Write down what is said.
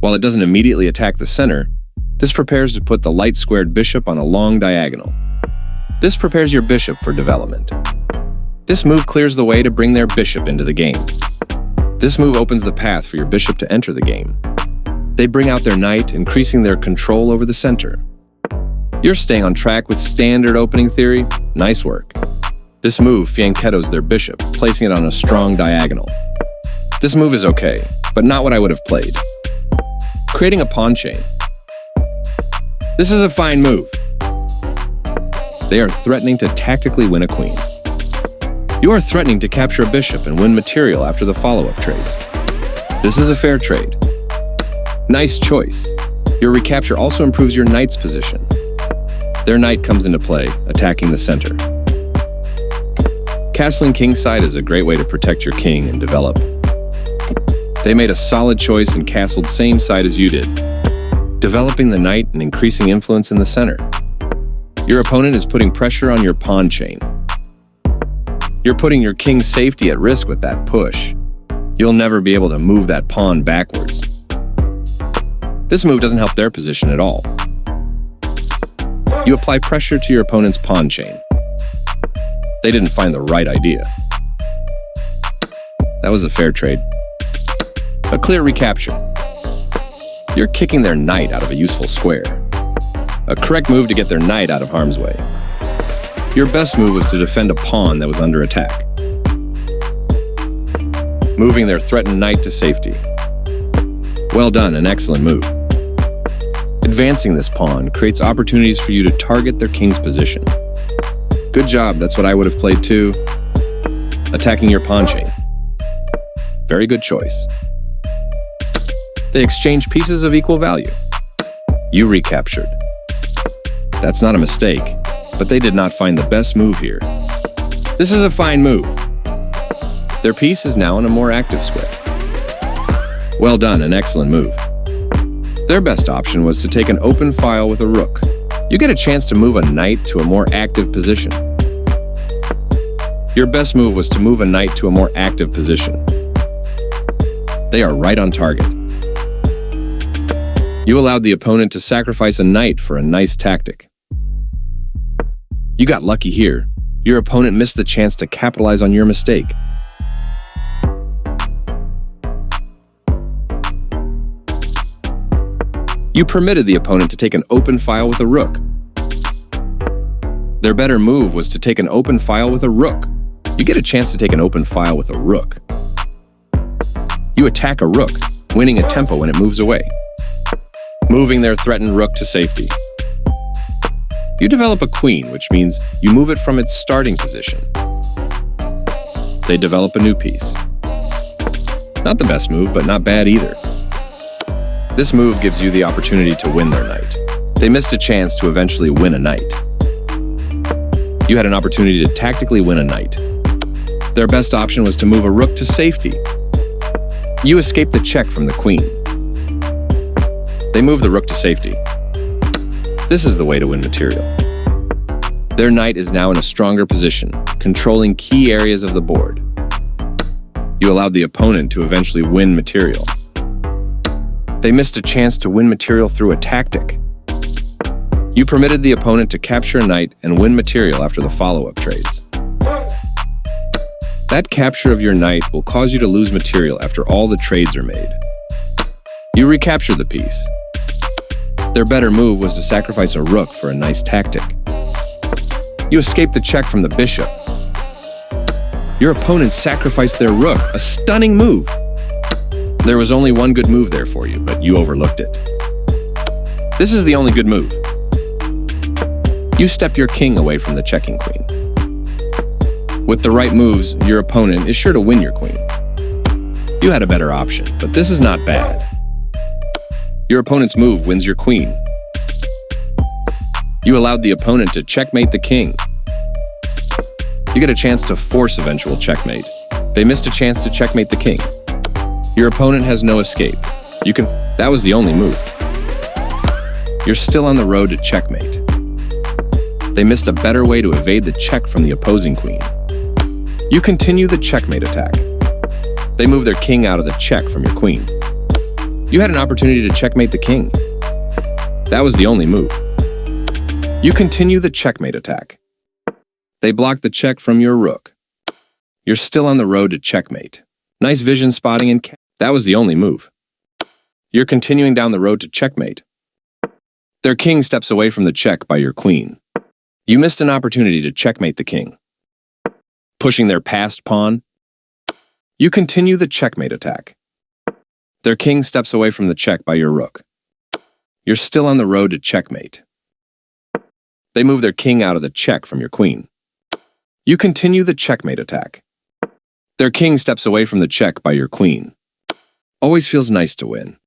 While it doesn't immediately attack the center, this prepares to put the light-squared bishop on a long diagonal. This prepares your bishop for development. This move clears the way to bring their bishop into the game. This move opens the path for your bishop to enter the game. They bring out their knight, increasing their control over the center. You're staying on track with standard opening theory. Nice work. This move fianchettos their bishop, placing it on a strong diagonal. This move is okay, but not what I would have played. Creating a pawn chain. This is a fine move. They are threatening to tactically win a queen. You are threatening to capture a bishop and win material after the follow-up trades. This is a fair trade. Nice choice. Your recapture also improves your knight's position. Their knight comes into play, attacking the center. Castling kingside is a great way to protect your king and develop. They made a solid choice and castled same side as you did, developing the knight and increasing influence in the center. Your opponent is putting pressure on your pawn chain. You're putting your king's safety at risk with that push. You'll never be able to move that pawn backwards. This move doesn't help their position at all. You apply pressure to your opponent's pawn chain. They didn't find the right idea. That was a fair trade. A clear recapture. You're kicking their knight out of a useful square. A correct move to get their knight out of harm's way. Your best move was to defend a pawn that was under attack, moving their threatened knight to safety. Well done, an excellent move. Advancing this pawn creates opportunities for you to target their king's position. Good job, that's what I would have played too. Attacking your pawn chain. Very good choice. They exchange pieces of equal value. You recaptured. That's not a mistake, but they did not find the best move here. This is a fine move. Their piece is now in a more active square. Well done, an excellent move. Their best option was to take an open file with a rook. You get a chance to move a knight to a more active position. Your best move was to move a knight to a more active position. They are right on target. You allowed the opponent to sacrifice a knight for a nice tactic. You got lucky here. Your opponent missed the chance to capitalize on your mistake. You permitted the opponent to take an open file with a rook. Their better move was to take an open file with a rook. You get a chance to take an open file with a rook. You attack a rook, winning a tempo when it moves away, moving their threatened rook to safety. You develop a queen, which means you move it from its starting position. They develop a new piece. Not the best move, but not bad either. This move gives you the opportunity to win their knight. They missed a chance to eventually win a knight. You had an opportunity to tactically win a knight. Their best option was to move a rook to safety. You escaped the check from the queen. They moved the rook to safety. This is the way to win material. Their knight is now in a stronger position, controlling key areas of the board. You allowed the opponent to eventually win material. They missed a chance to win material through a tactic. You permitted the opponent to capture a knight and win material after the follow-up trades. That capture of your knight will cause you to lose material after all the trades are made. You recapture the piece. Their better move was to sacrifice a rook for a nice tactic. You escaped the check from the bishop. Your opponent sacrificed their rook, a stunning move. There was only one good move there for you, but you overlooked it. This is the only good move. You step your king away from the checking queen. With the right moves, your opponent is sure to win your queen. You had a better option, but this is not bad. Your opponent's move wins your queen. You allowed the opponent to checkmate the king. You get a chance to force eventual checkmate. They missed a chance to checkmate the king. Your opponent has no escape. That was the only move. You're still on the road to checkmate. They missed a better way to evade the check from the opposing queen. You continue the checkmate attack. They move their king out of the check from your queen. You had an opportunity to checkmate the king. That was the only move. You continue the checkmate attack. They blocked the check from your rook. You're still on the road to checkmate. Nice vision spotting and that was the only move. You're continuing down the road to checkmate. Their king steps away from the check by your queen. You missed an opportunity to checkmate the king. Pushing their passed pawn. You continue the checkmate attack. Their king steps away from the check by your rook. You're still on the road to checkmate. They move their king out of the check from your queen. You continue the checkmate attack. Their king steps away from the check by your queen. Always feels nice to win.